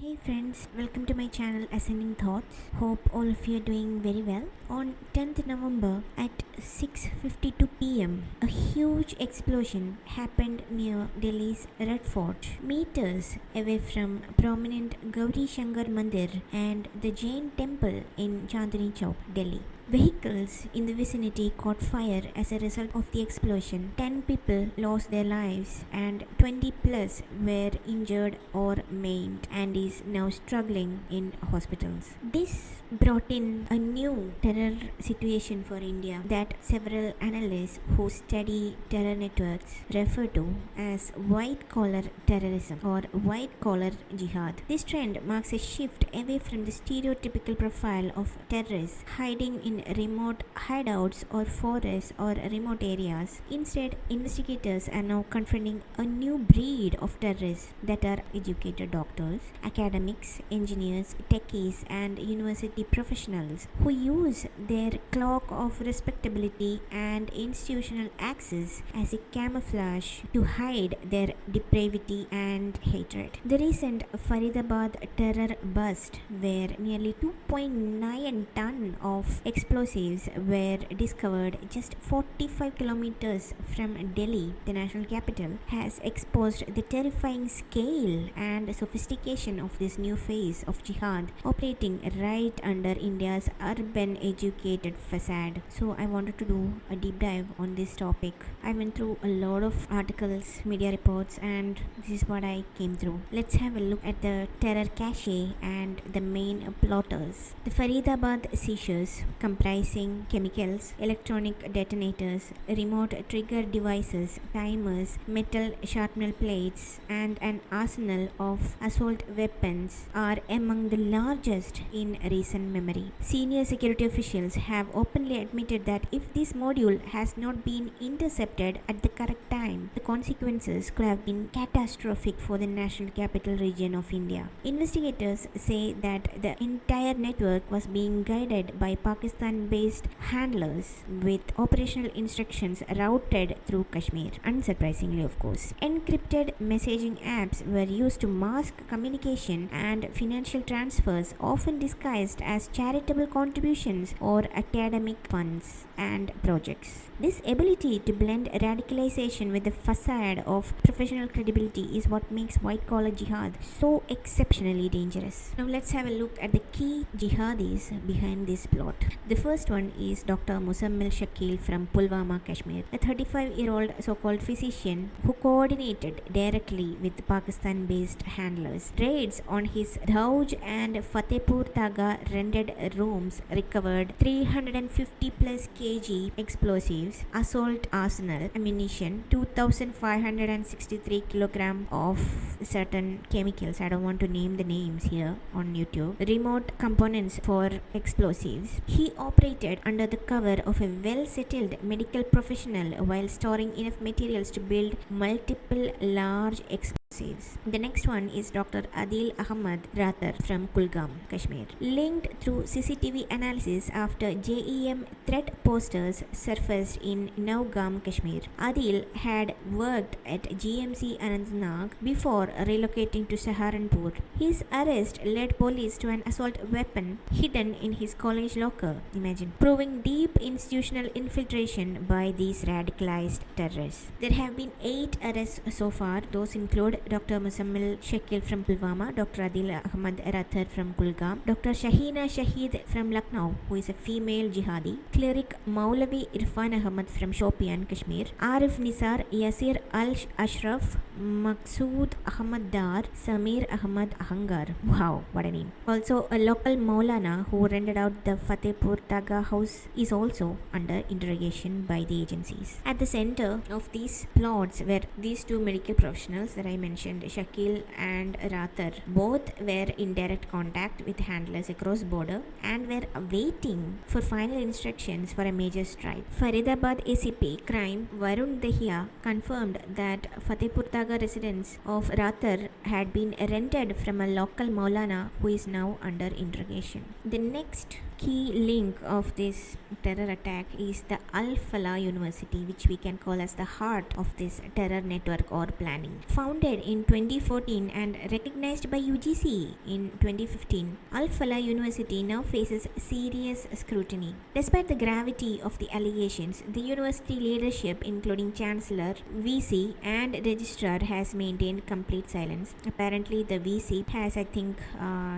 Hey friends, welcome to my channel Ascending Thoughts. Hope all of you are doing very well. On 10th November at 6:52 pm, a huge explosion happened near Delhi's Red Fort, meters away from prominent Gauri Shankar Mandir and the Jain temple in Chandni Chowk, Delhi. Vehicles in the vicinity caught fire as a result of the explosion. 10 people lost their lives and 20 plus were injured or maimed and is now struggling in hospitals. This brought in a new terror situation for India that several analysts who study terror networks refer to as white collar terrorism or white collar jihad. This trend marks a shift away from the stereotypical profile of terrorists hiding in remote hideouts or forests or remote areas. Instead, investigators are now confronting a new breed of terrorists that are educated doctors, academics, engineers, techies, and university professionals who use their cloak of respectability and institutional access as a camouflage to hide their depravity and hatred. The recent Faridabad terror bust, where nearly 2.9 ton of explosives were discovered just 45 kilometers from Delhi, the national capital, has exposed the terrifying scale and sophistication of this new phase of jihad operating right under India's urban educated facade. So I wanted to do a deep dive on this topic. I went through a lot of articles, media reports, and this is what I came through. Let's have a look at the terror cache and the main plotters. The Faridabad seizures, comprising chemicals, electronic detonators, remote trigger devices, timers, metal shrapnel plates, and an arsenal of assault weapons, are among the largest in recent memory. Senior security officials have openly admitted that if this module has not been intercepted at the correct time, the consequences could have been catastrophic for the national capital region of India. Investigators say that the entire network was being guided by Pakistan-based handlers with operational instructions routed through Kashmir. Unsurprisingly, of course. Encrypted messaging apps were used to mask communication and financial transfers, often disguised as charitable contributions or academic funds and projects. This ability to blend radicalization with the facade of professional credibility is what makes white collar jihad so exceptionally dangerous. Now let's have a look at the key jihadis behind this plot. The first one is Dr. Muzammil Shakil from Pulwama, Kashmir, a 35-year-old so-called physician who coordinated directly with Pakistan-based handlers. Raids on his Dauj and Fatehpur Taga rented rooms recovered 350 plus kg explosives, assault arsenal, ammunition, 2563 kilogram of certain chemicals. I don't want to name the names here on YouTube. Remote components for explosives. He operated under the cover of a well-settled medical professional while storing enough materials to build multiple large explosives. The next one is Dr. Adil Ahmad Rathar from Kulgam, Kashmir. Linked through CCTV analysis after JEM threat posters surfaced in Naugam, Kashmir. Adil had worked at GMC Anantnag before relocating to Saharanpur. His arrest led police to an assault weapon hidden in his college locker, imagine, proving deep institutional infiltration by these radicalized terrorists. There have been 8 arrests so far. Those include Dr. Muzammil Shakil from Pulwama, Dr. Adil Ahmad Rathar from Kulgam, Dr. Shahina Shahid from Lucknow, who is a female jihadi, Cleric Maulavi Irfan Ahmad from Shopian, Kashmir, Arif Nisar, Yasir Al-Ashraf, Maqsood Ahmad Dar, Samir Ahmad Ahangar. Wow, what a name. Also, a local Maulana who rented out the Fatehpur Taga house is also under interrogation by the agencies. At the center of these plots were these two medical professionals that I mentioned, Shakil and Rathar. Both were in direct contact with handlers across border and were waiting for final instructions for a major strike. Faridabad ACP Crime Varun Dahiya confirmed that Fatehpur Taga residence of Rathar had been rented from a local Maulana who is now under interrogation. The next key link of this terror attack is the Al Falah University, which we can call as the heart of this terror network or planning. Founded in 2014 and recognized by UGC in 2015, Al Falah University now faces serious scrutiny. Despite the gravity of the allegations, the university leadership, including Chancellor, VC, and Registrar, has maintained complete silence. Apparently, the VC has,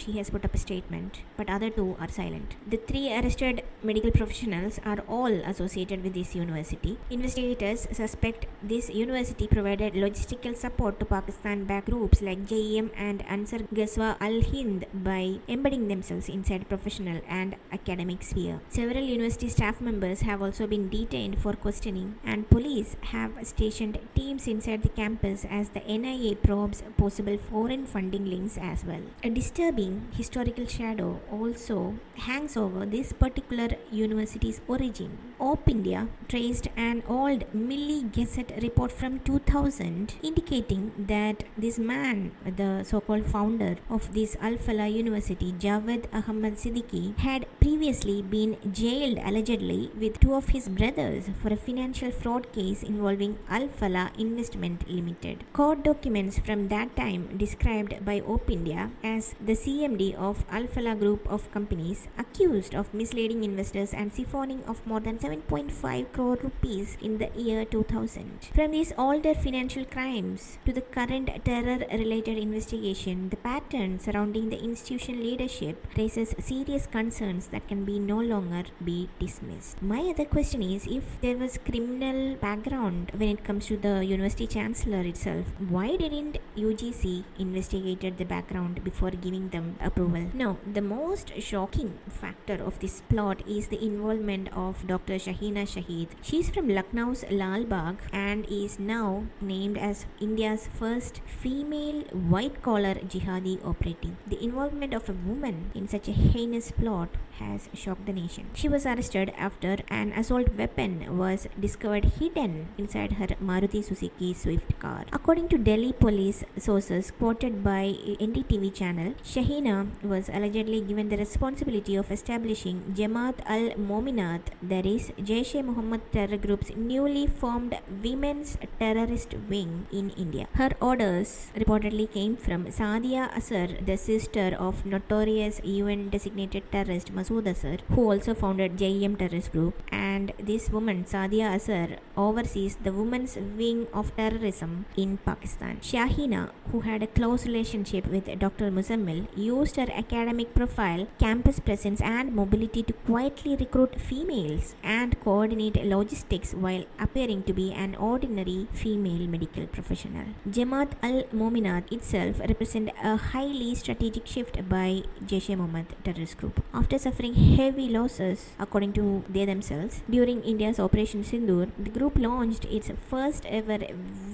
she has put up a statement, but other two are silent. The three arrested medical professionals are all associated with this university. Investigators suspect this university provided logistical support to Pakistan-backed groups like JEM and Ansar Ghazwa al-Hind by embedding themselves inside professional and academic sphere. Several university staff members have also been detained for questioning, and police have stationed teams inside the campus as the NIA probes possible foreign funding links as well. A disturbing historical shadow also hangs over this particular university's origin. Op India traced an old Milli Gazette report from 2000 indicating that this man, the so-called founder of this Al Falah University, Javed Ahmad Siddiqui, had previously been jailed allegedly with two of his brothers for a financial fraud case involving Al Falah Investment Limited. Court documents from that time described by Op India as the CMD of Al Falah group of companies accused of misleading investors and siphoning of more than 7.5 crore rupees in the year 2000. From these older financial crimes to the current terror-related investigation, the pattern surrounding the institution leadership raises serious concerns that can no longer be dismissed. My other question is, if there was criminal background when it comes to the university chancellor itself, why didn't UGC investigated the background before giving them approval? No, the most shocking factor of this plot is the involvement of Dr. Shahina Shahid. She's from Lucknow's Lal Bagh and is now named as India's first female white-collar jihadi operative. The involvement of a woman in such a heinous plot has shocked the nation. She was arrested after an assault weapon was discovered hidden inside her Maruti Suzuki Swift car. According to Delhi police sources quoted by NDTV channel, Shahina was allegedly given the responsibility of establishing Jamaat al-Mominat, that is Jaish-e-Mohammed terror group's newly formed women's terrorist wing in India. Her orders reportedly came from Sadia Asar, the sister of notorious UN-designated terrorist Masood Asar, who also founded JEM terrorist group, and this woman, Sadia Asar, oversees the women's wing of terrorism in Pakistan. Shahina, who had a close relationship with Dr. Muzammil, used her academic profile, campus presence, and mobility to quietly recruit females and coordinate logistics while appearing to be an ordinary female medical professional. Jamaat al-Mominat itself represents a highly strategic shift by Jaish-e-Mohammed terrorist group. After suffering heavy losses, according to they themselves, during India's Operation Sindoor, the group launched its first ever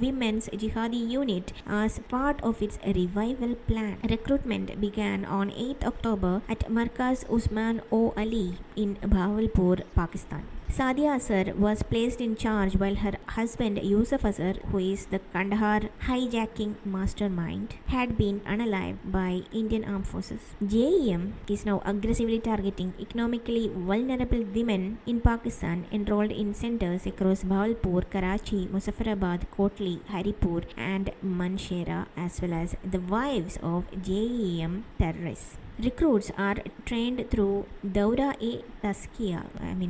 women's jihadi unit as part of its revival plan. Recruitment began on 8th October at Markaz Usman O. Ali in Bahawalpur, Pakistan. Sadia Asar was placed in charge while her husband Yusuf Asar, who is the Kandahar hijacking mastermind, had been unalived by Indian Armed Forces. JEM is now aggressively targeting economically vulnerable women in Pakistan enrolled in centers across Bahawalpur, Karachi, Muzaffarabad, Kotli, Haripur and Manshera, as well as the wives of JEM terrorists. Recruits are trained through Daura-e-Taskiya.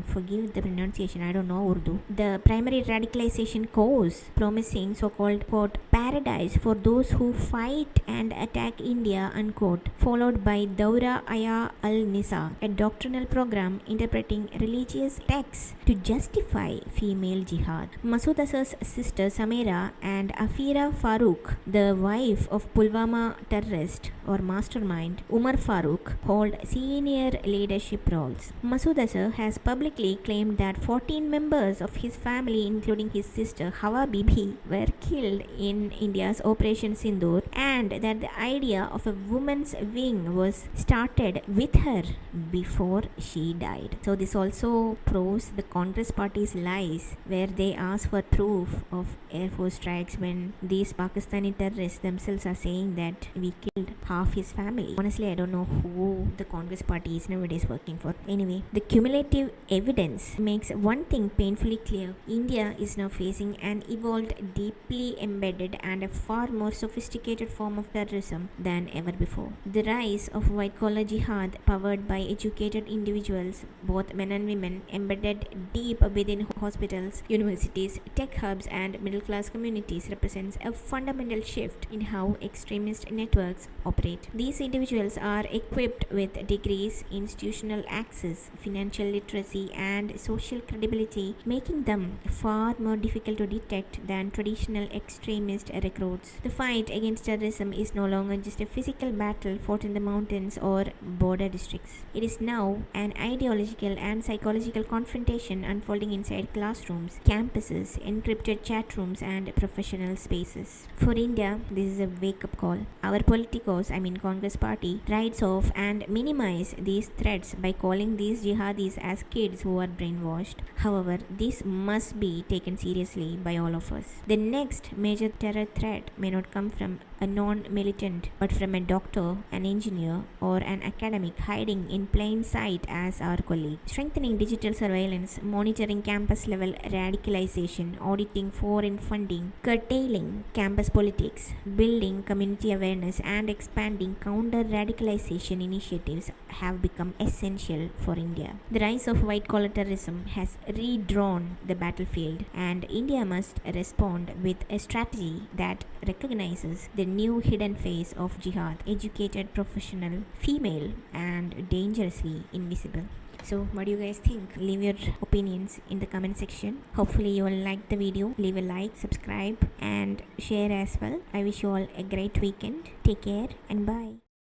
Forgive the pronunciation, I don't know Urdu. The primary radicalization course promising so-called, quote, paradise for those who fight and attack India, unquote, followed by Daura-aya al-Nisa, a doctrinal program interpreting religious texts to justify female jihad. Masood Asar's sister Samira and Afira Farooq, the wife of Pulwama terrorist or mastermind Umar Farooq, hold senior leadership roles. Masood Asar has publicly claimed that 14 members of his family, including his sister Hawa Bibi, were killed in India's Operation Sindoor, and that the idea of a woman's wing was started with her before she died. So this also proves the Congress party's lies, where they ask for proof of Air Force strikes when these Pakistani terrorists themselves are saying that we killed half half his family. Honestly, I don't know who the Congress party is nowadays working for. Anyway, the cumulative evidence makes one thing painfully clear. India is now facing an evolved, deeply embedded and a far more sophisticated form of terrorism than ever before. The rise of white-collar jihad powered by educated individuals, both men and women, embedded deep within hospitals, universities, tech hubs and middle-class communities represents a fundamental shift in how extremist networks operate. These individuals are equipped with degrees, institutional access, financial literacy and social credibility, making them far more difficult to detect than traditional extremist recruits. The fight against terrorism is no longer just a physical battle fought in the mountains or border districts. It is now an ideological and psychological confrontation unfolding inside classrooms, campuses, encrypted chat rooms and professional spaces. For India, this is a wake-up call. Our Congress party, writes off and minimize these threats by calling these jihadis as kids who are brainwashed. However, this must be taken seriously by all of us. The next major terror threat may not come from a non-militant, but from a doctor, an engineer, or an academic hiding in plain sight as our colleague. Strengthening digital surveillance, monitoring campus-level radicalization, auditing foreign funding, curtailing campus politics, building community awareness, and expanding counter-radicalization initiatives have become essential for India. The rise of white-collar terrorism has redrawn the battlefield, and India must respond with a strategy that recognizes the new hidden face of jihad: educated, professional, female, and dangerously invisible. So what do you guys think? Leave your opinions in the comment section. Hopefully you will like the video. Leave a like, subscribe and share as well. I wish you all a great weekend. Take care and bye.